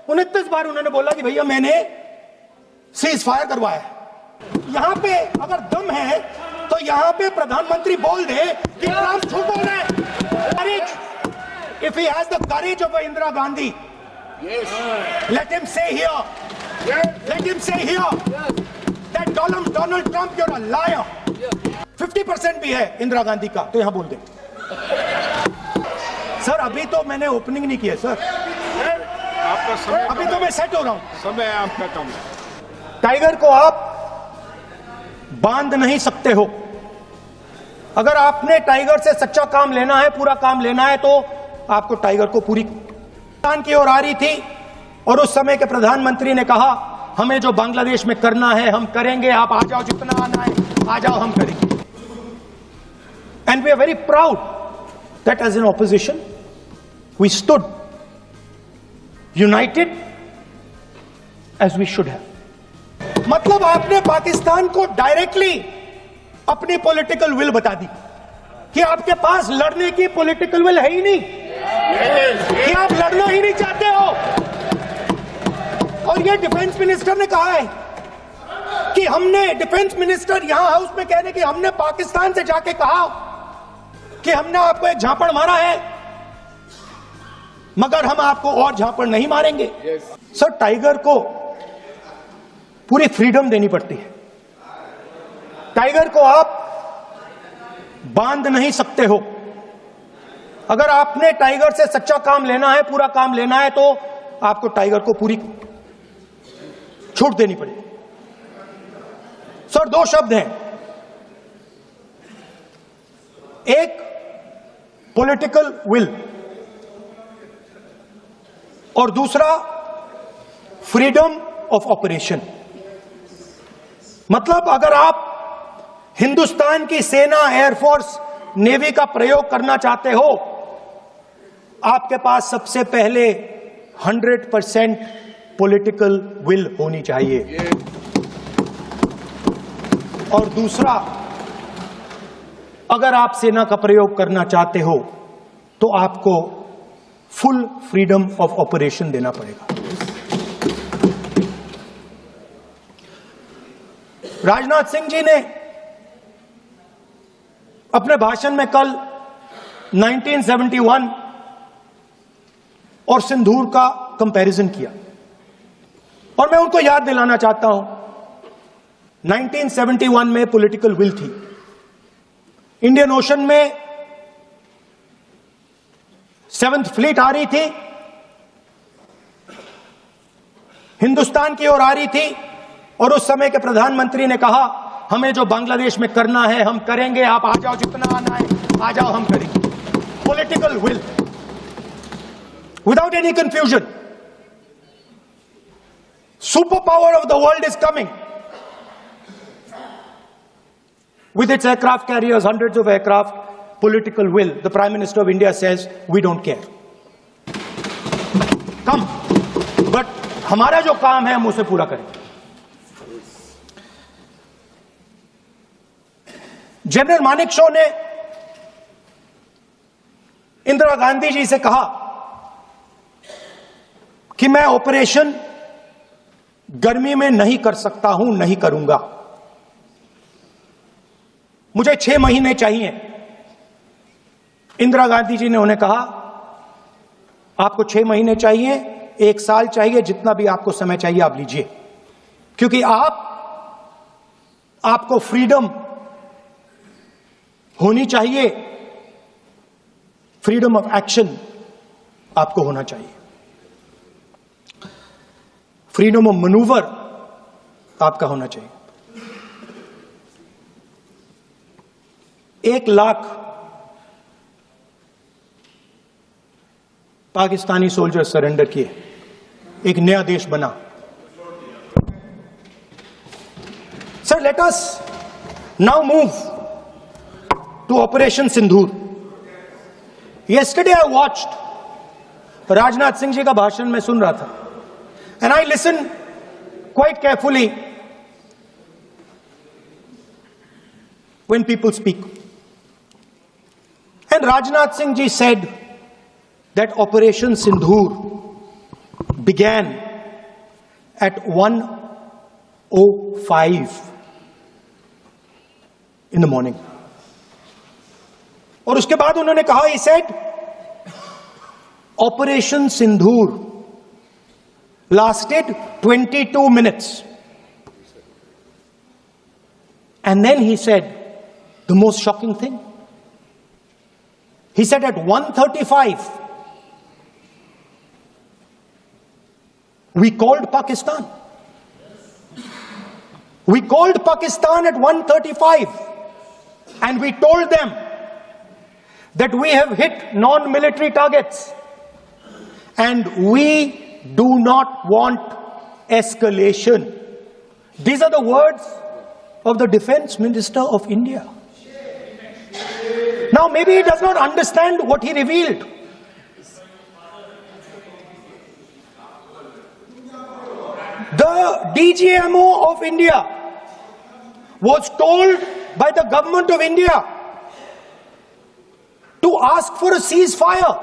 29 बार उन्होंने बोला कि भैया मैंने सीज फायर करवाया है। यहां पे अगर दम है तो यहां पे प्रधानमंत्री बोल दे कि ट्रंप झूठ बोल रहे हैं। If he has the courage of Indira Gandhi, let him say here that Donald Trump, you're a liar. 50% भी है इंदिरा गांधी का, तो यहां बोल दे। सर अभी तो मैंने ओपनिंग नहीं किया सर, आपका समय, अभी तो मैं सेट हो रहा हूं। समय आपका कम है। टाइगर को आप बांध नहीं सकते हो। अगर आपने टाइगर से सच्चा काम लेना है, पूरा काम लेना है, तो आपको टाइगर को पूरी पाकिस्तान की ओर आ रही थी और उस समय के प्रधानमंत्री ने कहा हमें जो बांग्लादेश में करना है हम करेंगे, आप आ जाओ, जितना आना है आ जाओ, हम करेंगे। And we are very proud that as an opposition we stood united as we should have. मतलब आपने पाकिस्तान को डायरेक्टली अपनी पॉलिटिकल विल बता दी कि आपके पास लड़ने की पॉलिटिकल विल है ही नहीं, कि आप लड़ना ही नहीं चाहते हो। और ये डिफेंस मिनिस्टर ने कहा है कि हमने, डिफेंस मिनिस्टर यहां हाउस में कह रहे कि हमने पाकिस्तान से जाके कहा कि हमने आपको एक झापड़ मारा है, मगर हम आपको और झापड़ नहीं मारेंगे। सर टाइगर को पूरी फ्रीडम देनी पड़ती है। टाइगर को आप बांध नहीं सकते हो। अगर आपने टाइगर से सच्चा काम लेना है, पूरा काम लेना है, तो आपको टाइगर को पूरी छूट देनी पड़ेगी। सर दो शब्द हैं, एक पॉलिटिकल विल और दूसरा फ्रीडम ऑफ ऑपरेशन। मतलब अगर आप हिंदुस्तान की सेना, एयरफोर्स, नेवी का प्रयोग करना चाहते हो, आपके पास सबसे पहले 100% पॉलिटिकल विल होनी चाहिए, और दूसरा अगर आप सेना का प्रयोग करना चाहते हो तो आपको फुल फ्रीडम ऑफ ऑपरेशन देना पड़ेगा। राजनाथ सिंह जी ने अपने भाषण में कल 1971 और सिंदूर का कंपैरिजन किया, और मैं उनको याद दिलाना चाहता हूं 1971 में पॉलिटिकल विल थी। इंडियन ओशन में 7th फ्लीट आ रही थी, हिंदुस्तान की ओर आ रही थी, और उस समय के प्रधानमंत्री ने कहा हमें जो बांग्लादेश में करना है हम करेंगे, आप आ जाओ, जितना आना है आ जाओ, हम करेंगे। Political will without any confusion. Super power of the world is coming with its aircraft carriers, hundreds of aircraft, political will. The Prime Minister of India says, we don't care. Come. But हमारा जो काम है हम उसे पूरा करेंगे। General Manekshaw ने इंदिरा गांधी जी से कहा कि मैं ऑपरेशन गर्मी में नहीं कर सकता हूं, नहीं करूंगा, मुझे 6 महीने चाहिए। इंदिरा गांधी जी ने उन्हें कहा आपको 6 महीने चाहिए, 1 साल चाहिए, जितना भी आपको समय चाहिए आप लीजिए, क्योंकि आपको फ्रीडम होनी चाहिए, फ्रीडम ऑफ एक्शन आपको होना चाहिए, फ्रीडम ऑफ मैनूवर आपका होना चाहिए। 1 लाख पाकिस्तानी सोल्जर सरेंडर किए, एक नया देश बना। Sir let us now move to operation Sindoor. Yesterday I watched, Rajnath Singh ji का भाषण में सुन रहा था, and I listen quite carefully when people speak. And Rajnath Singh ji said that Operation Sindhur began at 1:05 in the morning. और उसके बाद उन्होंने कहा, he said, Operation Sindhur lasted 22 minutes. And then he said the most shocking thing. He said at 1:35, we called Pakistan. We called Pakistan at 1:35 and we told them that we have hit non-military targets and we do not want escalation. These are the words of the Defense Minister of India. Now maybe he does not understand what he revealed. The DGMO of India was told by the government of India to ask for a ceasefire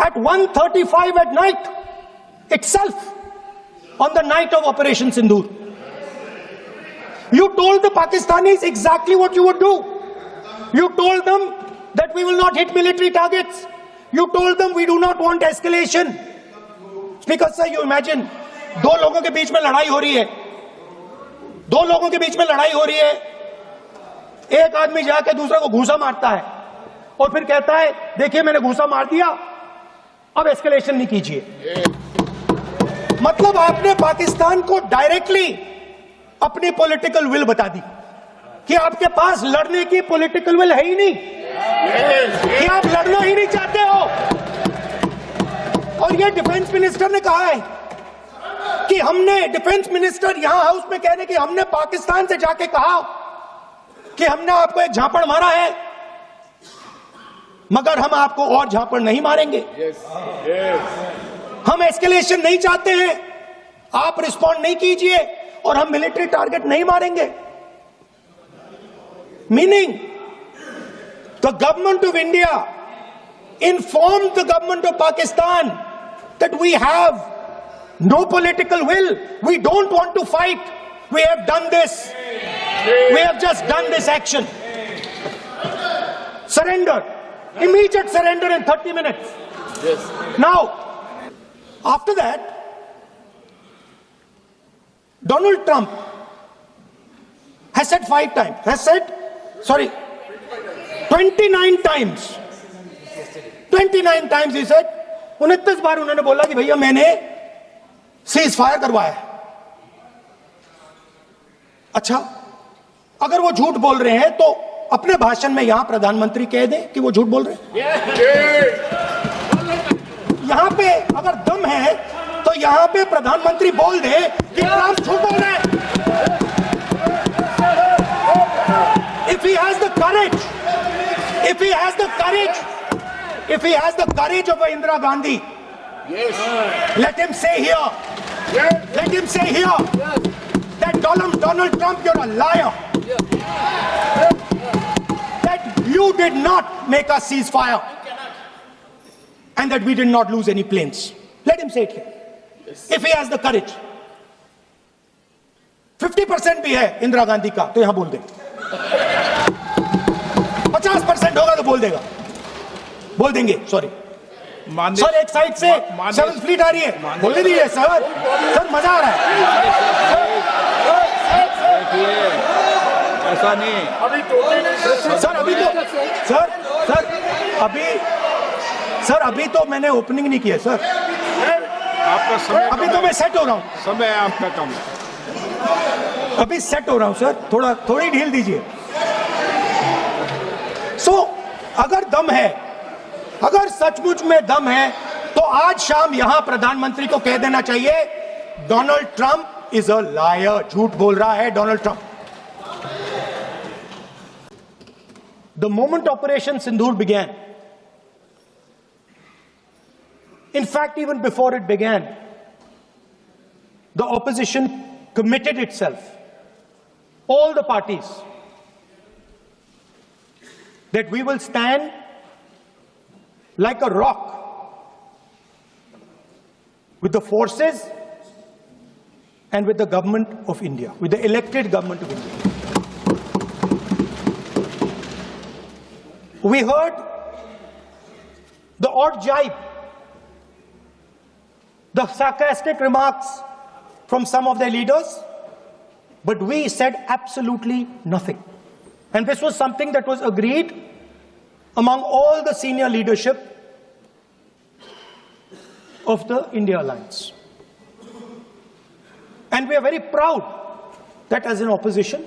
at 1:35 at night itself, on the night of Operation Sindhur. You told the Pakistanis exactly what you would do. You told them that we will not hit military targets. You told them we do not want escalation. Speaker sir, you imagine, दो लोगों के बीच में लड़ाई हो रही है, दो लोगों के बीच में लड़ाई हो रही है, एक आदमी जाके दूसरे को घूंसा मारता है और फिर कहता है देखिए मैंने घूंसा मार दिया, अब एस्केलेशन नहीं कीजिए. मतलब आपने पाकिस्तान को डायरेक्टली अपनी पॉलिटिकल विल बता दी कि आपके पास लड़ने की पॉलिटिकल विल है ही नहीं, कि आप लड़ना ही नहीं चाहते हो. और ये डिफेंस मिनिस्टर ने कहा है कि हमने, डिफेंस मिनिस्टर यहां हाउस में कह रहे कि हमने पाकिस्तान से जाके कहा कि हमने आपको एक झापड़ मारा है मगर हम आपको और झापड़ नहीं मारेंगे. हम एस्केलेशन नहीं चाहते हैं, आप रिस्पॉन्ड नहीं कीजिए और हम मिलिट्री टारगेट नहीं मारेंगे. Meaning the government of India informed the government of Pakistan that we have no political will. We don't want to fight. We have done this. We have just done this action. Surrender. Immediate surrender in 30 minutes. Yes. Now, after that, Donald Trump has said 29 times. 29 times he said, 29 बार उन्होंने बोला कि भैया मैंने cease fire करवाया. अच्छा, अगर वो झूठ बोल रहे हैं तो अपने भाषण में यहां प्रधानमंत्री कह दें कि वो झूठ बोल रहे हैं. यहां पे अगर दम है तो यहां पे प्रधानमंत्री बोल दे कि ट्रंप झूठ बोल रहे हैं. If he has the courage, if he has the courage of Indira Gandhi, let him say here that Donald Trump, you're a liar. That you did not make a ceasefire and that we did not lose any planes. Let him say it here. If he has the courage. 50% भी है इंदिरा गांधी का तो यहां बोल दे. 50% होगा तो बोल देंगे. सॉरी सर, एक साइड से 7th फ्लीट आ रही है, बोलने दीजिए सर मजा आ रहा है. ऐसा नहीं अभी तो मैंने ओपनिंग नहीं किया सर. आपका समय, अभी तो मैं सेट हो रहा हूं. समय आपका कम है. अभी सेट हो रहा हूं सर, थोड़ी ढील दीजिए. अगर दम है, अगर सचमुच में दम है तो आज शाम यहां प्रधानमंत्री को कह देना चाहिए Donald Trump is a liar. झूठ बोल रहा है Donald Trump. The moment operation Sindoor began, in fact even before it began, the opposition committed itself, all the parties, that we will stand like a rock with the forces and with the government of India, with the elected government of India. We heard the odd jibe, the sarcastic remarks from some of their leaders, but we said absolutely nothing. And this was something that was agreed among all the senior leadership of the India Alliance. And we are very proud that as an opposition,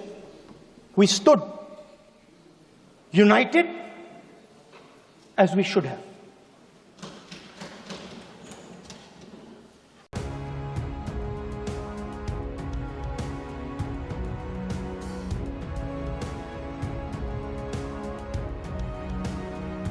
we stood united as we should have.